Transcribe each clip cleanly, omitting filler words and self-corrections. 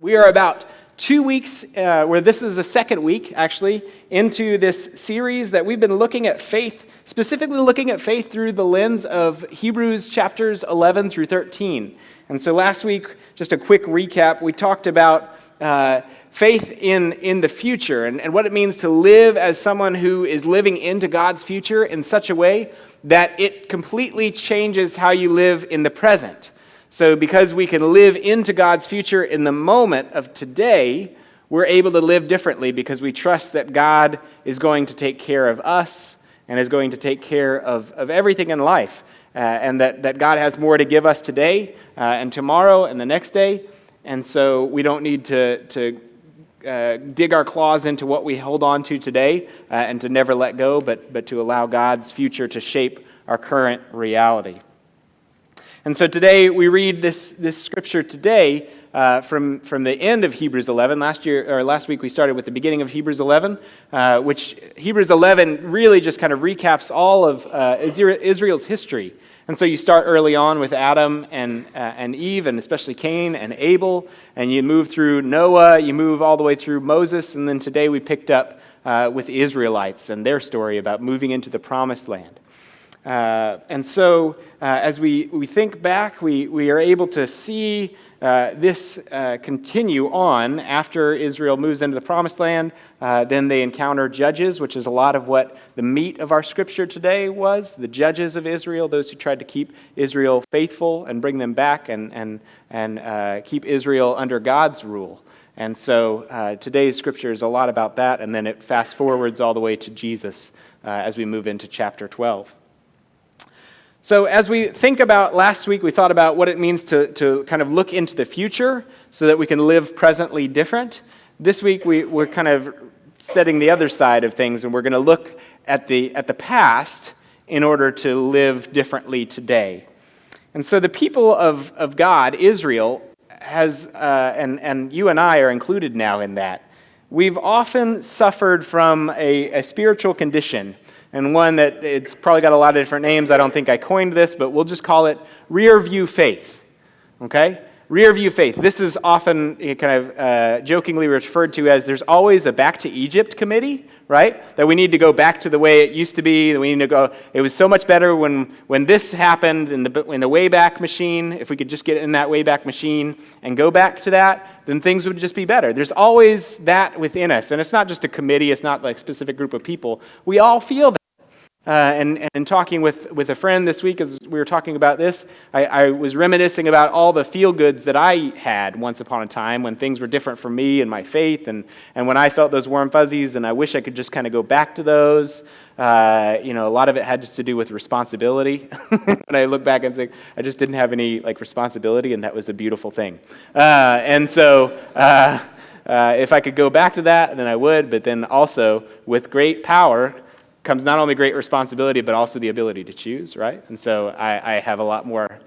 We are about 2 weeks, where this is the second week, actually, into this series that we've been looking at faith, specifically looking at faith through the lens of Hebrews chapters 11 through 13. And so last week, just a quick recap, we talked about faith in the future and what it means to live as someone who is living into God's future in such a way that it completely changes how you live in the present. So because we can live into God's future in the moment of today, we're able to live differently because we trust that God is going to take care of us and is going to take care of everything in life, and that God has more to give us today and tomorrow and the next day. And so we don't need to dig our claws into what we hold on to today and to never let go, but to allow God's future to shape our current reality. And so today we read this scripture today from the end of Hebrews 11. Last week we started with the beginning of Hebrews 11, which Hebrews 11 really just kind of recaps all of Israel's history. And so you start early on with Adam and Eve, and especially Cain and Abel, and you move through Noah, you move all the way through Moses, and then today we picked up with the Israelites and their story about moving into the Promised Land. And so as we think back, we are able to see this continue on after Israel moves into the Promised Land. Then they encounter judges, which is a lot of what the meat of our scripture today was, the judges of Israel, those who tried to keep Israel faithful and bring them back and keep Israel under God's rule. And so today's scripture is a lot about that, and then it fast forwards all the way to Jesus as we move into chapter 12. So as we think about last week, we thought about what it means to kind of look into the future so that we can live presently different. This week, we're kind of setting the other side of things, and we're going to look at the past in order to live differently today. And so the people of God, Israel, has, and you and I are included now in that, we've often suffered from a spiritual condition, and one that it's probably got a lot of different names. I don't think I coined this, but we'll just call it rear view faith, okay? Rear view faith. This is often kind of jokingly referred to as there's always a back to Egypt committee, right? That we need to go back to the way it used to be. That we need to go. It was so much better when this happened in the Wayback Machine. If we could just get in that Wayback Machine and go back to that, then things would just be better. There's always that within us, and it's not just a committee. It's not like a specific group of people. We all feel that. And talking with a friend this week as we were talking about this, I was reminiscing about all the feel-goods that I had once upon a time when things were different for me and my faith, and when I felt those warm fuzzies, and I wish I could just kind of go back to those. A lot of it had just to do with responsibility. When I look back and think, I just didn't have any responsibility, and that was a beautiful thing. And so if I could go back to that, then I would, but then also with great power comes not only great responsibility, but also the ability to choose, right? And so I have a lot more,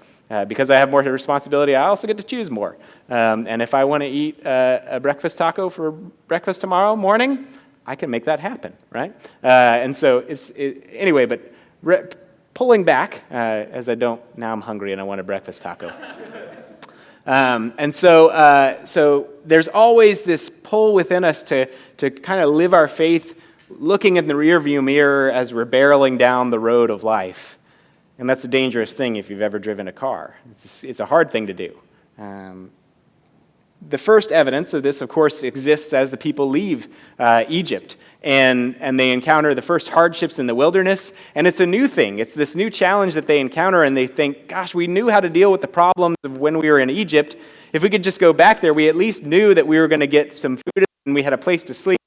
because I have more responsibility, I also get to choose more. And if I want to eat a breakfast taco for breakfast tomorrow morning, I can make that happen, right? And so anyway, but pulling back, as now I'm hungry and I want a breakfast taco. And so there's always this pull within us to kind of live our faith looking in the rearview mirror as we're barreling down the road of life. And that's a dangerous thing if you've ever driven a car. It's a hard thing to do. The first evidence of this, of course, exists as the people leave Egypt and they encounter the first hardships in the wilderness. And it's a new thing. It's this new challenge that they encounter, and they think, gosh, we knew how to deal with the problems of when we were in Egypt. If we could just go back there, we at least knew that we were going to get some food and we had a place to sleep.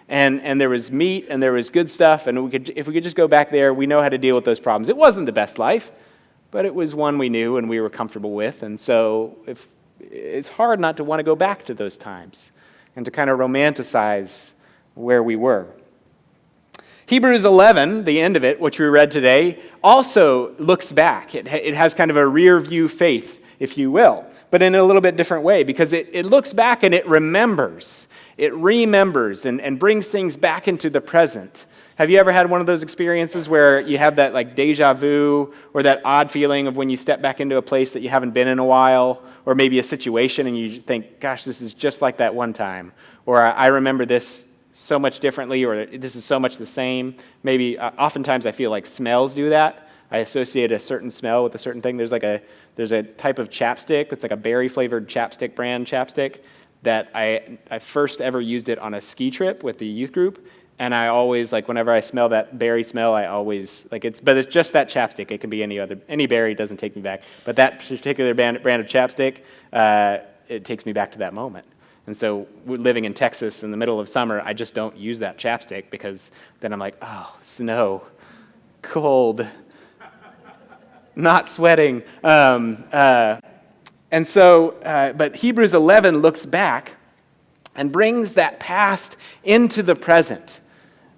And there was meat, and there was good stuff, and if we could just go back there, we know how to deal with those problems. It wasn't the best life, but it was one we knew and we were comfortable with, and so it's hard not to want to go back to those times and to kind of romanticize where we were. Hebrews 11, the end of it, which we read today, also looks back. It has kind of a rear view faith, if you will, but in a little bit different way, because it looks back and it remembers. It remembers and brings things back into the present. Have you ever had one of those experiences where you have that like deja vu or that odd feeling of when you step back into a place that you haven't been in a while, or maybe a situation and you think, gosh, this is just like that one time, or I remember this so much differently, or this is so much the same. Maybe oftentimes I feel like smells do that. I associate a certain smell with a certain thing. There's a type of chapstick that's like a berry-flavored chapstick brand chapstick that I first ever used it on a ski trip with the youth group, and I always, like, whenever I smell that berry smell, I always, like, it's just that chapstick. It can be any berry, doesn't take me back. But that particular brand of chapstick, it takes me back to that moment. And so living in Texas in the middle of summer, I just don't use that chapstick because then I'm like, oh, snow, cold, not sweating. But Hebrews 11 looks back and brings that past into the present,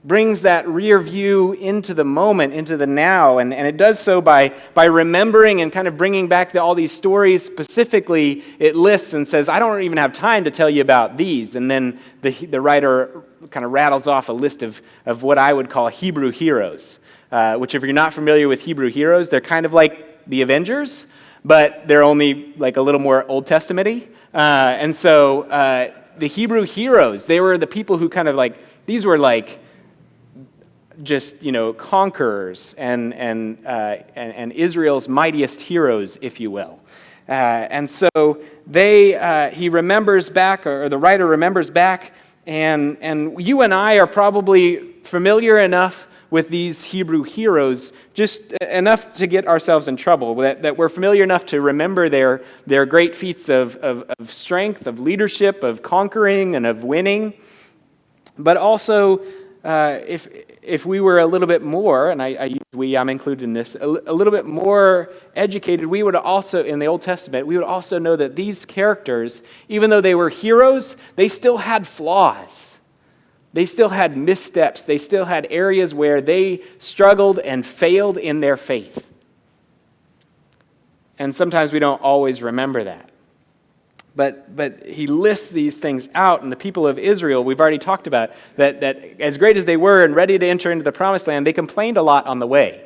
brings that rear view into the moment, into the now, and it does so by remembering and kind of bringing back all these stories. Specifically, it lists and says, I don't even have time to tell you about these, and then the writer kind of rattles off a list of what I would call Hebrew heroes, which if you're not familiar with Hebrew heroes, they're kind of like the Avengers, but they're only like a little more Old Testament-y. The Hebrew heroes, they were the people who kind of like, these were like just, conquerors and Israel's mightiest heroes, if you will. He remembers back, or the writer remembers back, and you and I are probably familiar enough with these Hebrew heroes, just enough to get ourselves in trouble, that we're familiar enough to remember their great feats of strength, of leadership, of conquering, and of winning. But also, if we were a little bit more, and I use we, I'm included in this, a little bit more educated, we would also, in the Old Testament, we would also know that these characters, even though they were heroes, they still had flaws. They still had missteps. They still had areas where they struggled and failed in their faith. And sometimes we don't always remember that. But he lists these things out, and the people of Israel, we've already talked about, that as great as they were and ready to enter into the promised land, they complained a lot on the way.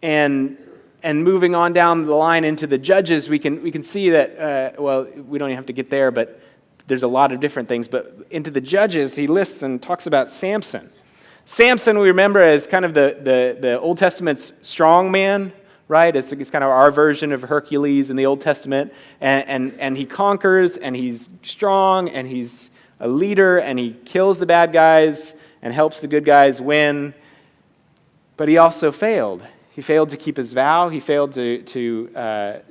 And moving on down the line into the Judges, we can see that, we don't even have to get there, but there's a lot of different things. But into the Judges, he lists and talks about Samson. Samson, we remember as kind of the Old Testament's strong man, right? It's kind of our version of Hercules in the Old Testament. And he conquers, and he's strong, and he's a leader, and he kills the bad guys and helps the good guys win. But he also failed. He failed to keep his vow. He failed to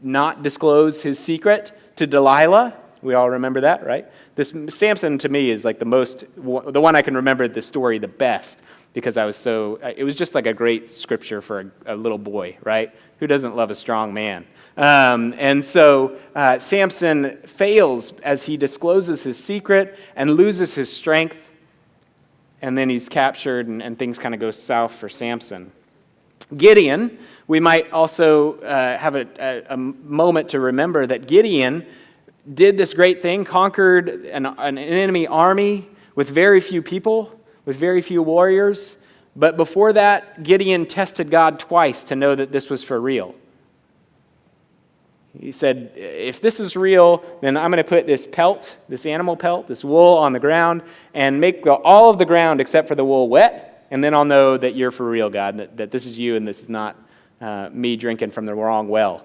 not disclose his secret to Delilah. We all remember that, right? This Samson, to me, is like the one I can remember the story the best, because it was just like a great scripture for a little boy, right? Who doesn't love a strong man? Samson fails as he discloses his secret and loses his strength, and then he's captured, and things kind of go south for Samson. Gideon, we might also have a moment to remember that Gideon did this great thing, conquered an enemy army with very few people, with very few warriors. But before that, Gideon tested God twice to know that this was for real. He said, if this is real, then I'm going to put this pelt, this animal pelt, this wool on the ground, and make all of the ground except for the wool wet, and then I'll know that you're for real, God, that this is you and this is not me drinking from the wrong well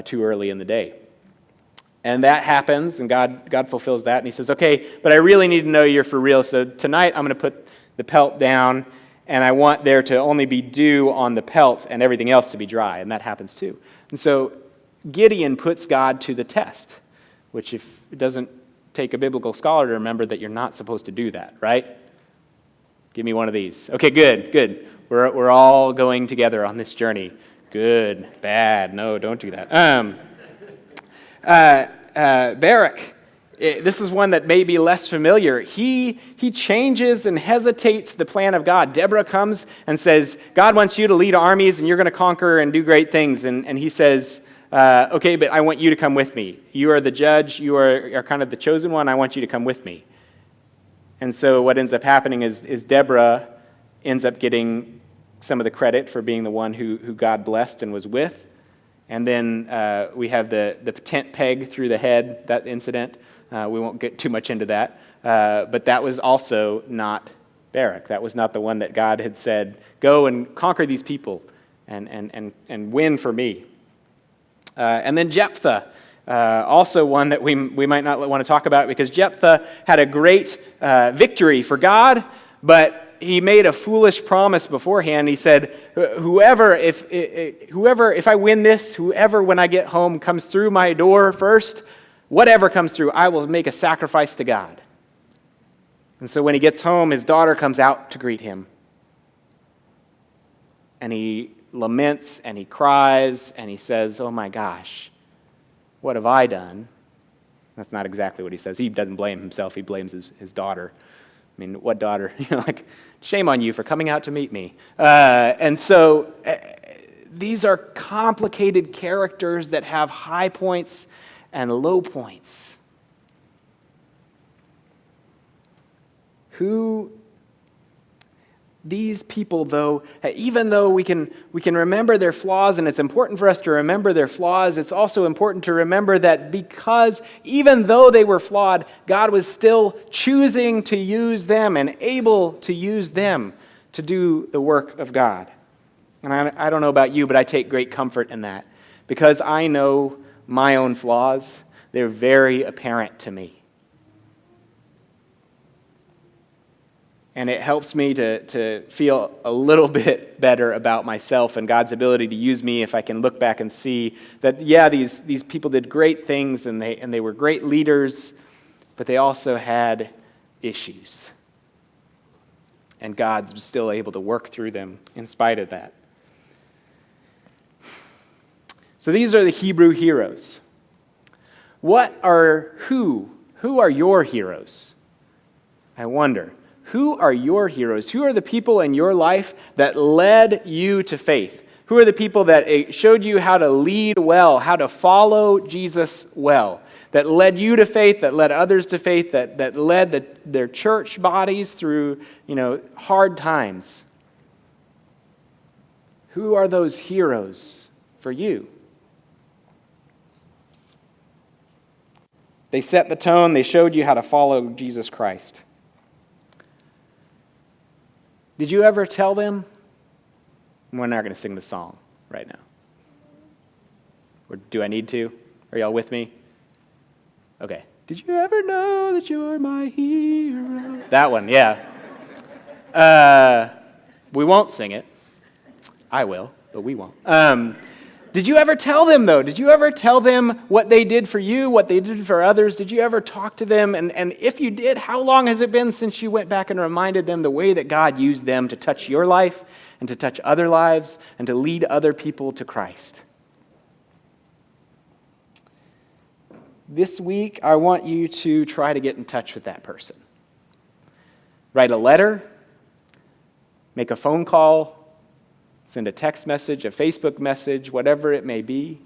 too early in the day. And that happens, and God fulfills that, and he says, okay, but I really need to know you're for real, so tonight I'm going to put the pelt down, and I want there to only be dew on the pelt and everything else to be dry, and that happens too. And so Gideon puts God to the test, which if it doesn't take a biblical scholar to remember that you're not supposed to do that, right? Give me one of these. Okay, good. We're all going together on this journey. Good, bad, no, don't do that. Barak, this is one that may be less familiar. He changes and hesitates the plan of God. Deborah comes and says, God wants you to lead armies and you're going to conquer and do great things. And he says, okay, but I want you to come with me. You are the judge. You are kind of the chosen one. I want you to come with me. And so what ends up happening is Deborah ends up getting some of the credit for being the one who God blessed and was with. And then we have the tent peg through the head, that incident. We won't get too much into that. But that was also not Barak. That was not the one that God had said, go and conquer these people and win for me. And then Jephthah, also one that we might not want to talk about, because Jephthah had a great victory for God, but he made a foolish promise beforehand. He said, whoever, if I win this, whoever when I get home comes through my door first, whatever comes through, I will make a sacrifice to God. And so when he gets home, his daughter comes out to greet him. And he laments and he cries and he says, oh my gosh, what have I done? That's not exactly what he says. He doesn't blame himself. He blames his daughter. I mean, what daughter? Like, shame on you for coming out to meet me. And so these are complicated characters that have high points and low points. These people, though, even though we can remember their flaws, and it's important for us to remember their flaws, it's also important to remember that because even though they were flawed, God was still choosing to use them and able to use them to do the work of God. And I don't know about you, but I take great comfort in that. Because I know my own flaws, they're very apparent to me. And it helps me to feel a little bit better about myself and God's ability to use me if I can look back and see that, yeah, these people did great things and they were great leaders, but they also had issues. And God was still able to work through them in spite of that. So these are the Hebrew heroes. Who are your heroes? I wonder. Who are your heroes? Who are the people in your life that led you to faith? Who are the people that showed you how to lead well, how to follow Jesus well, that led you to faith, that led others to faith, that led their church bodies through, hard times? Who are those heroes for you? They set the tone. They showed you how to follow Jesus Christ. Did you ever tell them? We're not going to sing the song right now. Or do I need to? Are y'all with me? Okay. Did you ever know that you're my hero? That one, yeah. We won't sing it. I will, but we won't. Did you ever tell them, though? Did you ever tell them what they did for you, what they did for others? Did you ever talk to them? And if you did, how long has it been since you went back and reminded them the way that God used them to touch your life and to touch other lives and to lead other people to Christ? This week, I want you to try to get in touch with that person. Write a letter, make a phone call, send a text message, a Facebook message, whatever it may be.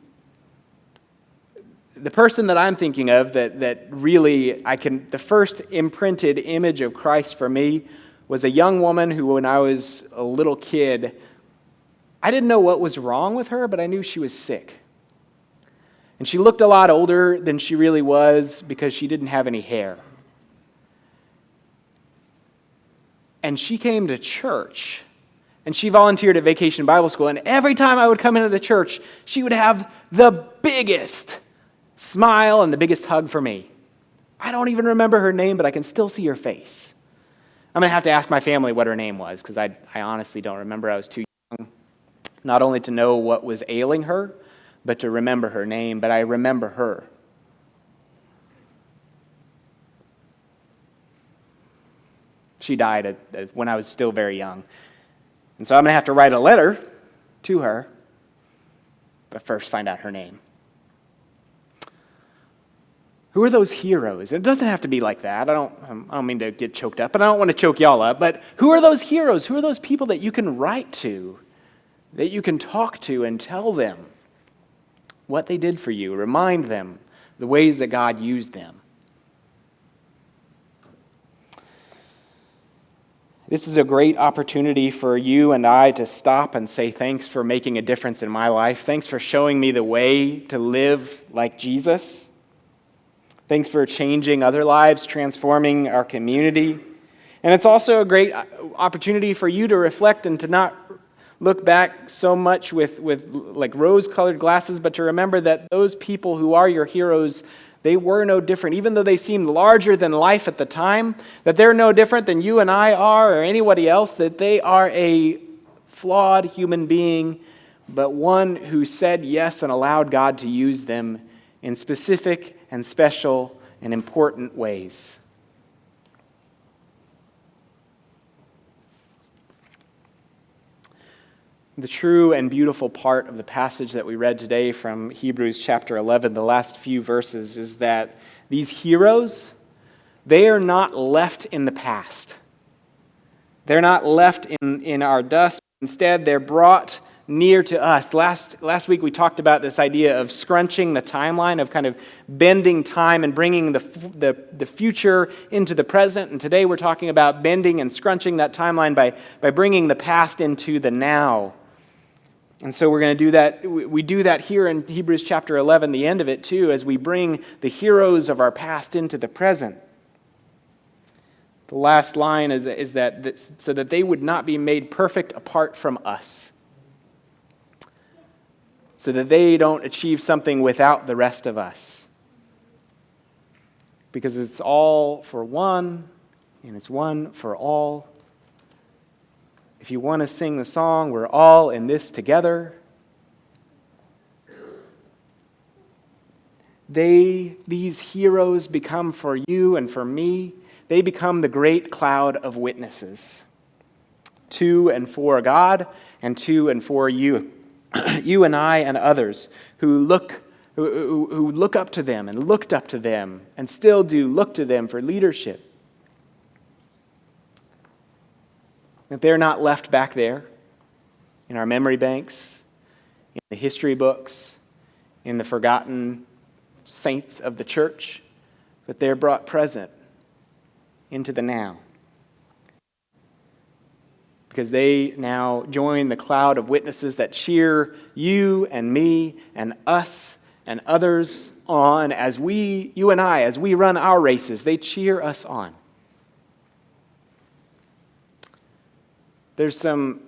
The person that I'm thinking of that really the first imprinted image of Christ for me was a young woman who, when I was a little kid, I didn't know what was wrong with her, but I knew she was sick. And she looked a lot older than she really was because she didn't have any hair. And she came to church. And she volunteered at Vacation Bible School. And every time I would come into the church, she would have the biggest smile and the biggest hug for me. I don't even remember her name, but I can still see her face. I'm going to have to ask my family what her name was, because I honestly don't remember. I was too young, not only to know what was ailing her, but to remember her name. But I remember her. She died when I was still very young. And so I'm going to have to write a letter to her, but first find out her name. Who are those heroes? It doesn't have to be like that. I don't mean to get choked up, and I don't want to choke y'all up, but who are those heroes? Who are those people that you can write to, that you can talk to and tell them what they did for you, remind them the ways that God used them? This is a great opportunity for you and I to stop and say, thanks for making a difference in my life. Thanks for showing me the way to live like Jesus. Thanks for changing other lives, transforming our community. And it's also a great opportunity for you to reflect and to not look back so much with like rose-colored glasses, but to remember that those people who are your heroes, they were no different. Even though they seemed larger than life at the time, that they're no different than you and I are or anybody else, that they are a flawed human being, but one who said yes and allowed God to use them in specific and special and important ways. The true and beautiful part of the passage that we read today from Hebrews chapter 11, the last few verses, is that these heroes, they are not left in the past. They're not left in our dust. Instead, they're brought near to us. Last week we talked about this idea of scrunching the timeline, of kind of bending time and bringing the future into the present. And today we're talking about bending and scrunching that timeline by bringing the past into the now. And so we're going to do that. We do that here in Hebrews chapter 11, the end of it too, as we bring the heroes of our past into the present. The last line is that so that they would not be made perfect apart from us, so that they don't achieve something without the rest of us. Because it's all for one, and it's one for all. If you want to sing the song, we're all in this together. These heroes become for you and for me, they become the great cloud of witnesses to and for God and to and for you. You and I and others who look up to them and looked up to them and still do look to them for leadership. That they're not left back there in our memory banks, in the history books, in the forgotten saints of the church, but they're brought present into the now. Because they now join the cloud of witnesses that cheer you and me and us and others on as you and I, as we run our races. They cheer us on. There's some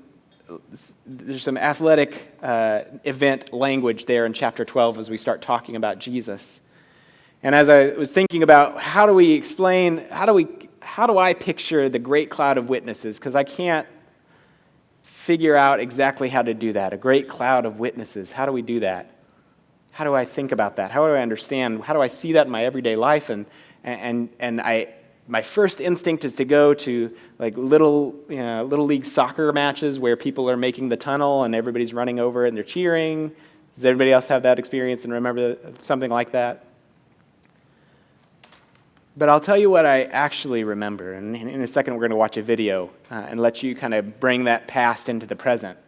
athletic event language there in chapter 12 as we start talking about Jesus. And as I was thinking about how do I picture the great cloud of witnesses, because I can't figure out exactly how to do that. A great cloud of witnesses. How do we do that? How do I think about that? How do I understand? How do I see that in my everyday life? My first instinct is to go to like little league soccer matches where people are making the tunnel and everybody's running over and they're cheering. Does everybody else have that experience and remember something like that? But I'll tell you what I actually remember, and in a second we're going to watch a video and let you kind of bring that past into the present.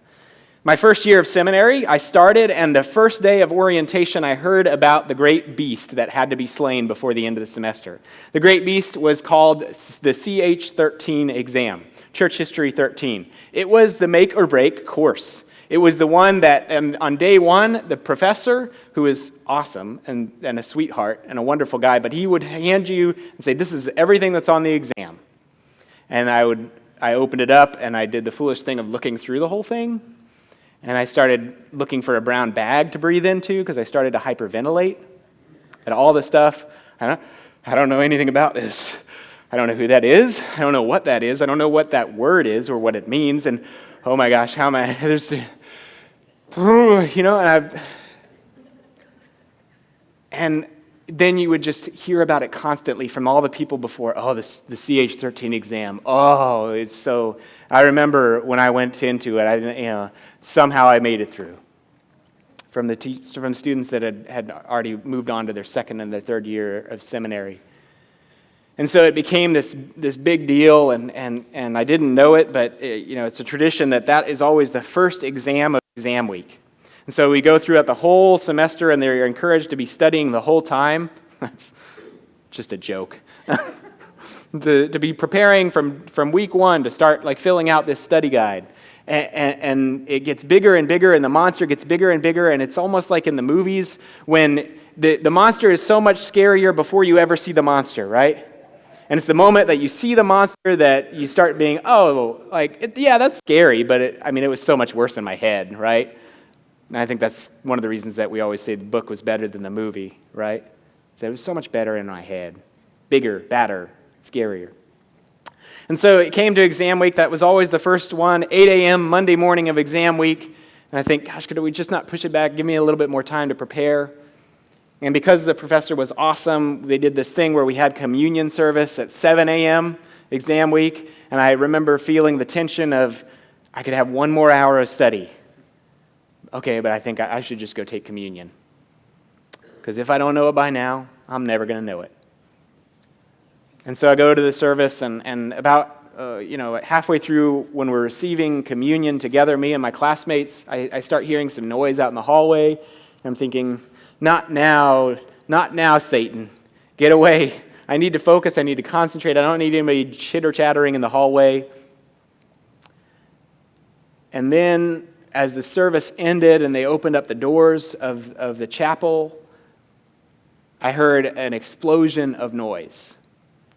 My first year of seminary, I started, and the first day of orientation, I heard about the great beast that had to be slain before the end of the semester. The great beast was called the CH13 exam, Church History 13. It was the make or break course. It was the one that on day one, the professor, who was awesome and a sweetheart and a wonderful guy, but he would hand you and say, this is everything that's on the exam. And I opened it up and I did the foolish thing of looking through the whole thing. And I started looking for a brown bag to breathe into because I started to hyperventilate and all this stuff. I don't know anything about this. I don't know who that is. I don't know what that is. I don't know what that word is or what it means. And oh my gosh, how am I? And then you would just hear about it constantly from all the people before. Oh, the CH13 exam. Oh, it's so. I remember when I went into it. Somehow I made it through. From the students that had already moved on to their second and their third year of seminary. And so it became this big deal, and I didn't know it, but it's a tradition that is always the first exam of exam week. And so we go throughout the whole semester, and they're encouraged to be studying the whole time. That's just a joke. to be preparing from week one to start like filling out this study guide. And it gets bigger and bigger, and the monster gets bigger and bigger, and it's almost like in the movies when the monster is so much scarier before you ever see the monster, right? And it's the moment that you see the monster that you start being, yeah, that's scary, but it was so much worse in my head, right? And I think that's one of the reasons that we always say the book was better than the movie, right? That it was so much better in my head. Bigger, badder, scarier. And so it came to exam week. That was always the first one, 8 a.m. Monday morning of exam week. And I think, gosh, could we just not push it back, give me a little bit more time to prepare? And because the professor was awesome, they did this thing where we had communion service at 7 a.m. exam week. And I remember feeling the tension of, I could have one more hour of study. Okay, but I think I should just go take communion. Because if I don't know it by now, I'm never going to know it. And so I go to the service, and about halfway through when we're receiving communion together, me and my classmates, I start hearing some noise out in the hallway. And I'm thinking, not now, Satan. Get away. I need to focus. I need to concentrate. I don't need anybody chitter-chattering in the hallway. And then as the service ended and they opened up the doors of the chapel, I heard an explosion of noise.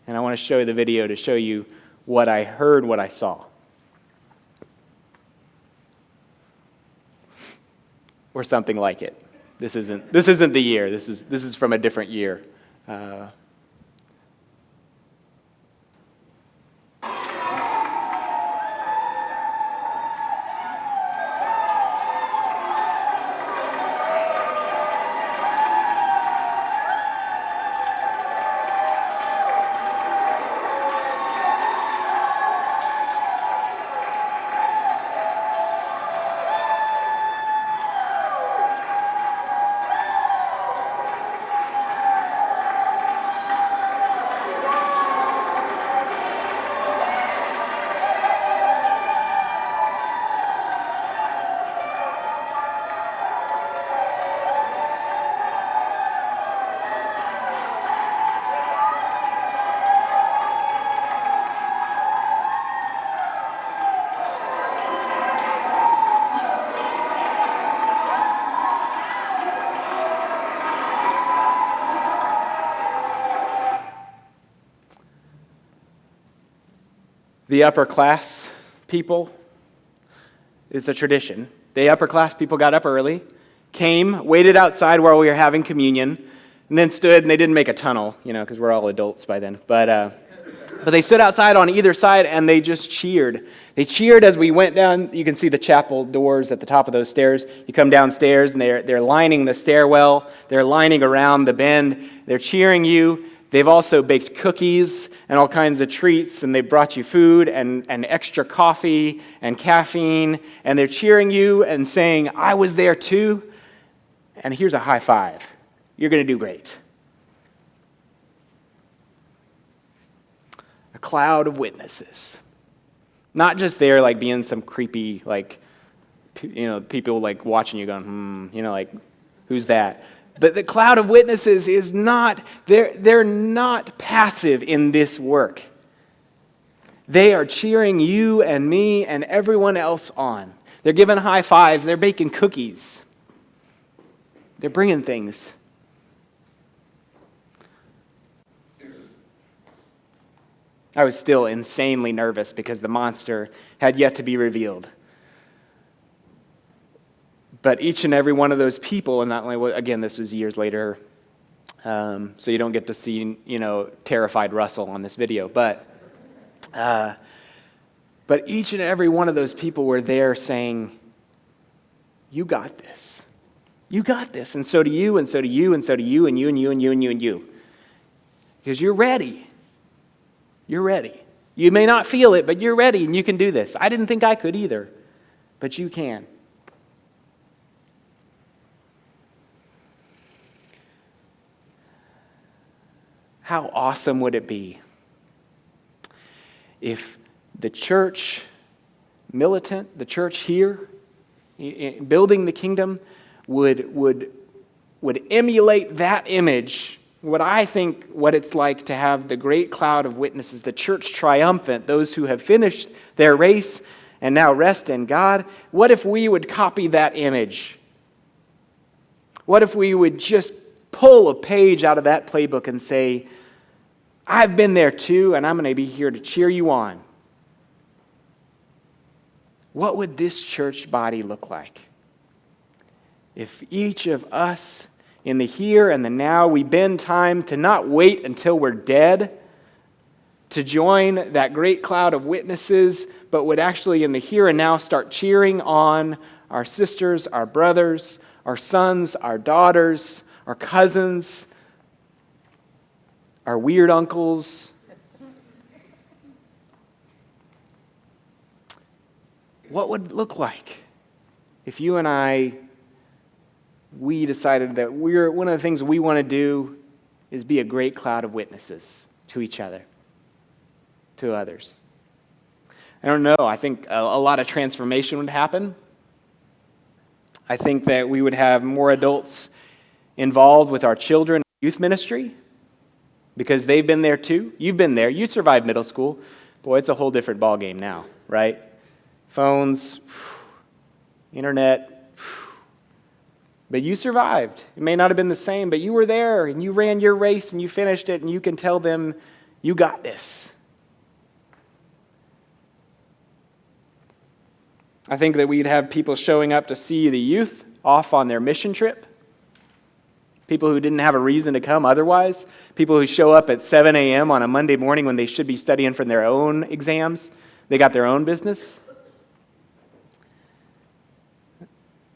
And I want to show you the video to show you what I heard, what I saw. Or something like it. This isn't the year. This is from a different year. The upper class people, it's a tradition. The upper class people got up early, came, waited outside while we were having communion, and then stood, and they didn't make a tunnel, because we're all adults by then. But they stood outside on either side, and they just cheered. They cheered as we went down. You can see the chapel doors at the top of those stairs. You come downstairs, and they're lining the stairwell. They're lining around the bend. They're cheering you. They've also baked cookies and all kinds of treats, and they brought you food and extra coffee and caffeine, and they're cheering you and saying, I was there too, and here's a high five. You're going to do great. A cloud of witnesses. Not just there like being some creepy, people like watching you going, who's that? But the cloud of witnesses is not, they're not passive in this work. They are cheering you and me and everyone else on. They're giving high fives. They're baking cookies. They're bringing things. I was still insanely nervous because the monster had yet to be revealed. But each and every one of those people, and not only, again, this was years later, so you don't get to see, terrified Russell on this video, but each and every one of those people were there saying, you got this. You got this, and so do you, and so do you, and so do you, and you, and you, and you, and you, and you. Because you're ready. You're ready. You may not feel it, but you're ready, and you can do this. I didn't think I could either, but you can. How awesome would it be if the church militant, the church here, building the kingdom, would emulate that image what it's like to have the great cloud of witnesses, the church triumphant, those who have finished their race and now rest in God. What if we would copy that image? What if we would just pull a page out of that playbook and say, I've been there too, and I'm going to be here to cheer you on? What would this church body look like if each of us in the here and the now, we bend time to not wait until we're dead to join that great cloud of witnesses, but would actually in the here and now start cheering on our sisters, our brothers, our sons, our daughters, our cousins, our weird uncles. What would it look like if you and we decided that one of the things we want to do is be a great cloud of witnesses to each other, to others? I don't know. I think a lot of transformation would happen. I think that we would have more adults involved with our children youth ministry because they've been there too. You've been there. You survived middle school. Boy, it's a whole different ballgame now, right? Phones, internet. But you survived. It may not have been the same, but you were there and you ran your race and you finished it and you can tell them, you got this. I think that we'd have people showing up to see the youth off on their mission trip. People who didn't have a reason to come otherwise. People who show up at 7 a.m. on a Monday morning when they should be studying for their own exams. They got their own business.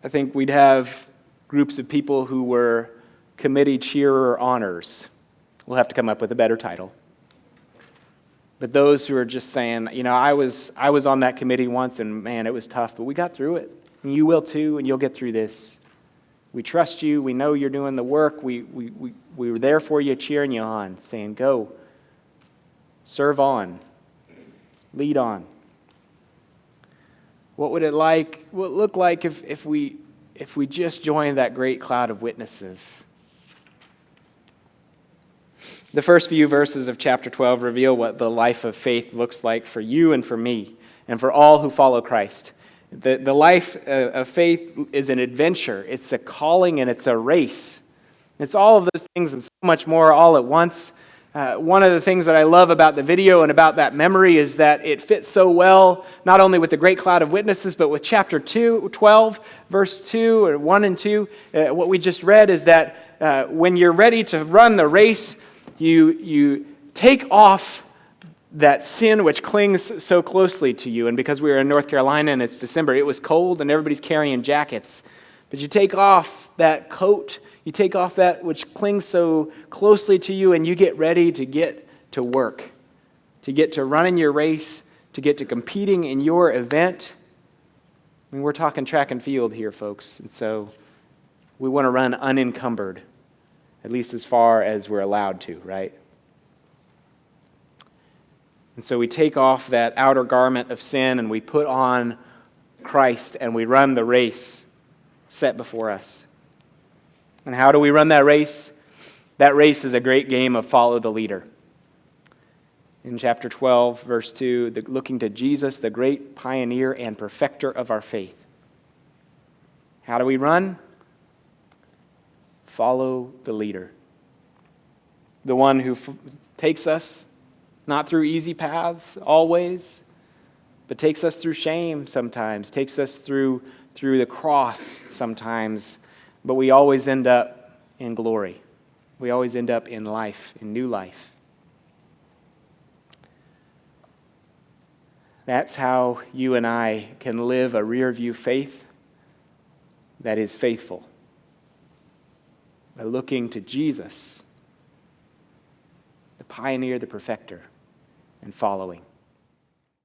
I think we'd have groups of people who were committee cheerer honors. We'll have to come up with a better title. But those who are just saying, I was on that committee once and man, it was tough, but we got through it. And you will too, and you'll get through this. We trust you. We know you're doing the work. We were there for you, cheering you on, saying, go, serve on, lead on. What would it look like if we just joined that great cloud of witnesses? The first few verses of chapter 12 reveal what the life of faith looks like for you and for me and for all who follow Christ. The life of faith is an adventure. It's a calling and it's a race. It's all of those things and so much more all at once. One of the things that I love about the video and about that memory is that it fits so well, not only with the great cloud of witnesses, but with chapter 12, verse 2, or 1 and 2. What we just read is that when you're ready to run the race, you take off that sin which clings so closely to you. And because we were in North Carolina and it's December, it was cold and everybody's carrying jackets. But you take off that coat, you take off that which clings so closely to you, and you get ready to get to work, to get to running your race, to get to competing in your event. I mean, we're talking track and field here, folks. And so we want to run unencumbered, at least as far as we're allowed to, right? And so we take off that outer garment of sin and we put on Christ and we run the race set before us. And how do we run that race? That race is a great game of follow the leader. In chapter 12, verse 2, looking to Jesus, the great pioneer and perfecter of our faith. How do we run? Follow the leader. The one who takes us, not through easy paths always, but takes us through shame sometimes, takes us through the cross sometimes, but we always end up in glory. We always end up in life, in new life. That's how you and I can live a rear-view faith that is faithful. By looking to Jesus, the pioneer, the perfecter, and following.